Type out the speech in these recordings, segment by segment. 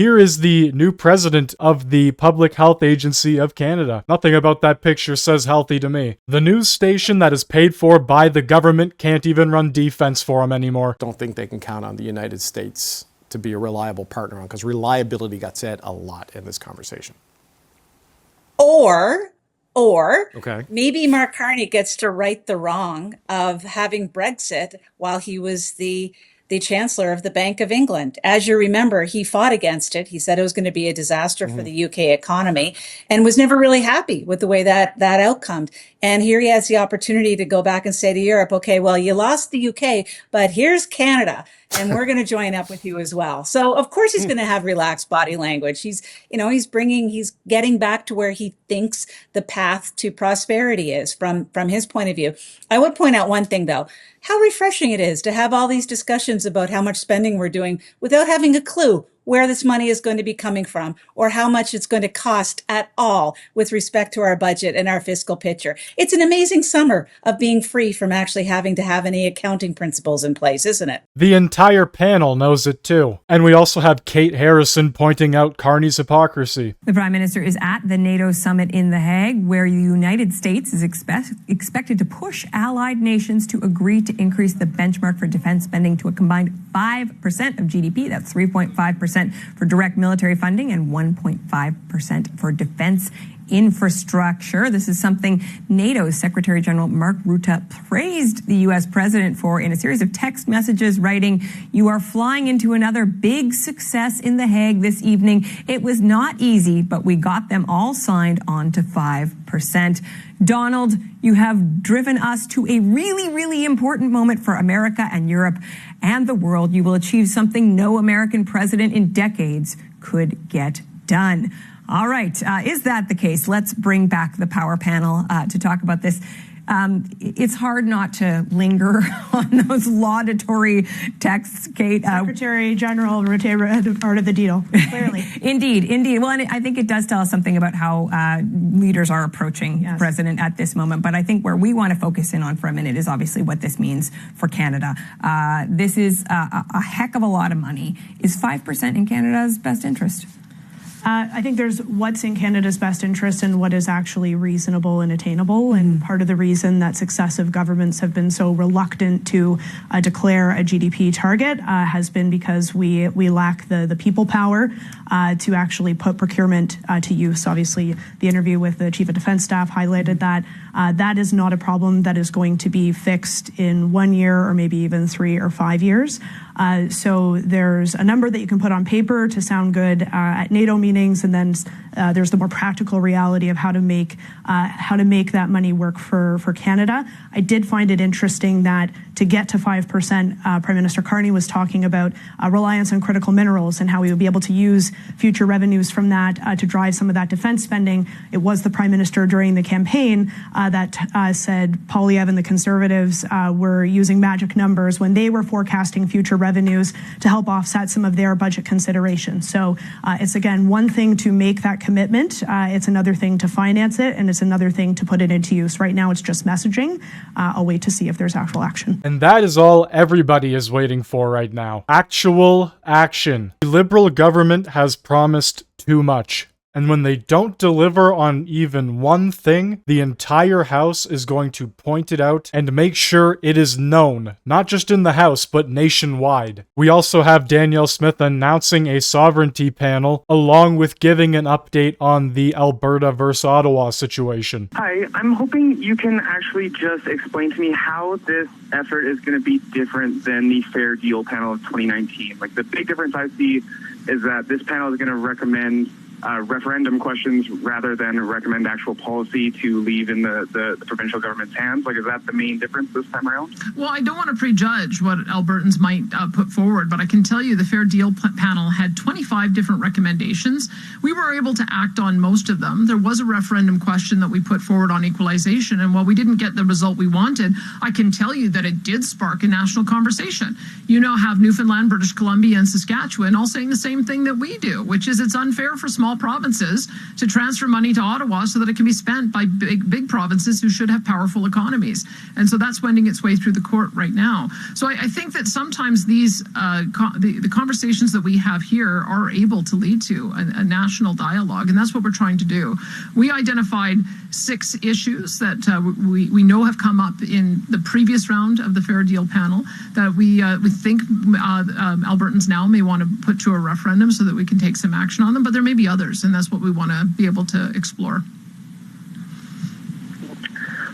Here is the new president of the Public Health Agency of Canada. Nothing about that picture says healthy to me. The news station that is paid for by the government can't even run defense for him anymore. Don't think they can count on the United States to be a reliable partner on, because reliability got said a lot in this conversation. Or Okay. maybe Mark Carney gets to right the wrong of having Brexit while he was the Chancellor of the Bank of England. As you remember, he fought against it. He said it was going to be a disaster for the UK economy and was never really happy with the way that outcome. And here he has the opportunity to go back and say to Europe, okay, well, you lost the UK, but here's Canada, and we're going to join up with you as well. So of course he's going to have relaxed body language. He's getting back to where he thinks the path to prosperity is from his point of view. I would point out one thing though, how refreshing it is to have all these discussions about how much spending we're doing without having a clue where this money is going to be coming from or how much it's going to cost at all with respect to our budget and our fiscal picture. It's an amazing summer of being free from actually having to have any accounting principles in place, isn't it? The entire panel knows it too. And we also have Kate Harrison pointing out Carney's hypocrisy. The Prime Minister is at the NATO summit in The Hague, where the United States is expected to push allied nations to agree to increase the benchmark for defense spending to a combined 5% of GDP. That's 3.5% for direct military funding and 1.5% for defense infrastructure. This is something NATO's Secretary General Mark Rutte praised the U.S. president for in a series of text messages, writing, "You are flying into another big success in The Hague this evening. It was not easy, but we got them all signed on to 5%. Donald, you have driven us to a really, really important moment for America and Europe and the world. You will achieve something no American president in decades could get done." All right. Is that the case? Let's bring back the power panel to talk about this. It's hard not to linger on those laudatory texts, Kate. Secretary General Rutte read part of the deal, clearly. Indeed. Well, and I think it does tell us something about how leaders are approaching the president at this moment. But I think where we want to focus in on for a minute is obviously what this means for Canada. This is a heck of a lot of money. Is 5% in Canada's best interest? I think there's what's in Canada's best interest and what is actually reasonable and attainable. And part of the reason that successive governments have been so reluctant to declare a GDP target has been because we lack the people power to actually put procurement to use. Obviously, the interview with the Chief of Defence Staff highlighted that. That is not a problem that is going to be fixed in 1 year or maybe even 3 or 5 years. So there's a number that you can put on paper to sound good at NATO meetings, and then there's the more practical reality of how to make that money work for Canada. I did find it interesting that to get to 5%, Prime Minister Carney was talking about reliance on critical minerals and how we would be able to use future revenues from that to drive some of that defense spending. It was the Prime Minister during the campaign that said Poilievre and the Conservatives were using magic numbers when they were forecasting future revenues to help offset some of their budget considerations. So it's, again, one thing to make that commitment. It's another thing to finance it, and it's another thing to put it into use. Right now, it's just messaging. I'll wait to see if there's actual action. And that is all everybody is waiting for right now. Actual action. The Liberal government has promised too much. And when they don't deliver on even one thing, the entire House is going to point it out and make sure it is known, not just in the House, but nationwide. We also have Danielle Smith announcing a sovereignty panel, along with giving an update on the Alberta versus Ottawa situation. Hi, I'm hoping you can actually just explain to me how this effort is going to be different than the Fair Deal panel of 2019. Like, the big difference I see is that this panel is going to recommend referendum questions rather than recommend actual policy to leave in the provincial government's hands? Like, is that the main difference this time around? Well, I don't want to prejudge what Albertans might put forward, but I can tell you the Fair Deal panel had 25 different recommendations. We were able to act on most of them. There was a referendum question that we put forward on equalization, and while we didn't get the result we wanted, I can tell you that it did spark a national conversation. You now have Newfoundland, British Columbia, and Saskatchewan all saying the same thing that we do, which is it's unfair for small small provinces to transfer money to Ottawa so that it can be spent by big provinces who should have powerful economies. And so that's wending its way through the court right now. So I think that sometimes these the conversations that we have here are able to lead to a national dialogue, and that's what we're trying to do. We identified 6 issues that we know have come up in the previous round of the Fair Deal panel that we think Albertans now may want to put to a referendum so that we can take some action on them, but there may be others, and that's what we want to be able to explore.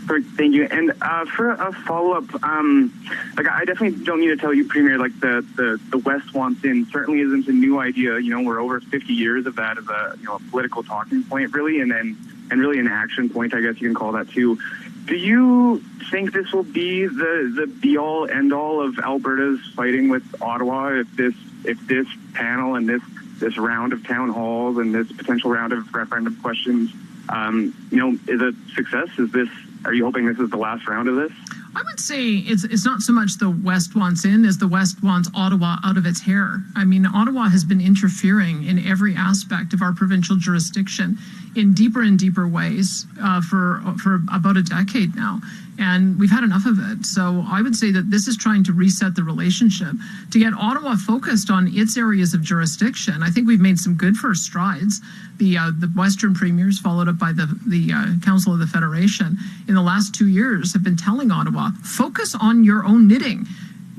Perfect, thank you. And for a follow-up, I definitely don't need to tell you, Premier, the West wants in certainly isn't a new idea. We're over 50 years of that as a political talking point, really, and really an action point, I guess you can call that too. Do you think this will be the be-all, end-all of Alberta's fighting with Ottawa if this panel and this round of town halls and this potential round of referendum questions, is a success? Are you hoping this is the last round of this? I would say it's not so much the West wants in as the West wants Ottawa out of its hair. I mean, Ottawa has been interfering in every aspect of our provincial jurisdiction in deeper and deeper ways for about a decade now. And we've had enough of it. So I would say that this is trying to reset the relationship to get Ottawa focused on its areas of jurisdiction. I think we've made some good first strides. The Western premiers, followed up by the Council of the Federation, in the last 2 years have been telling Ottawa, focus on your own knitting.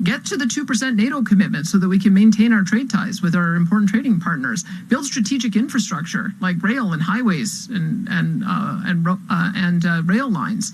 Get to the 2% NATO commitment so that we can maintain our trade ties with our important trading partners. Build strategic infrastructure like rail and highways and rail lines.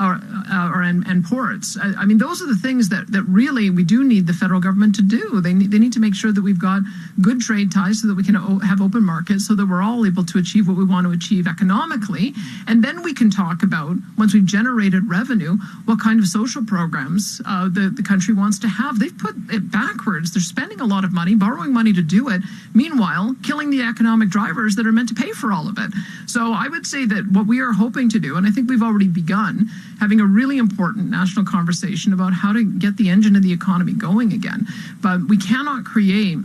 And ports. I mean, those are the things that really we do need the federal government to do. They need to make sure that we've got good trade ties so that we can have open markets so that we're all able to achieve what we want to achieve economically. And then we can talk about, once we've generated revenue, what kind of social programs the country wants to have. They've put it backwards. They're spending a lot of money, borrowing money to do it, meanwhile, killing the economic drivers that are meant to pay for all of it. So I would say that what we are hoping to do, and I think we've already begun, having a really important national conversation about how to get the engine of the economy going again. But we cannot create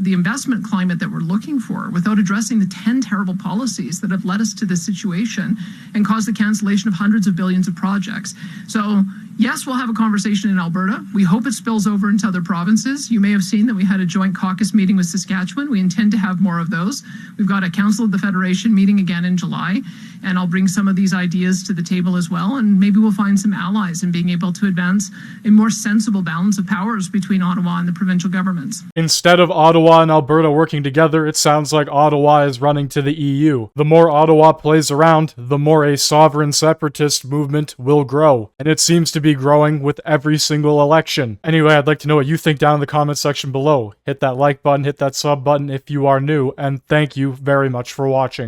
the investment climate that we're looking for without addressing the 10 terrible policies that have led us to this situation and caused the cancellation of hundreds of billions of projects. So yes, we'll have a conversation in Alberta. We hope it spills over into other provinces. You may have seen that we had a joint caucus meeting with Saskatchewan. We intend to have more of those. We've got a Council of the Federation meeting again in July, and I'll bring some of these ideas to the table as well, and maybe we'll find some allies in being able to advance a more sensible balance of powers between Ottawa and the provincial governments. Instead of Ottawa and Alberta working together, it sounds like Ottawa is running to the EU. The more Ottawa plays around, the more a sovereign separatist movement will grow, and it seems to be growing with every single election. Anyway, I'd like to know what you think down in the comment section below. Hit that like button, hit that sub button if you are new, and thank you very much for watching.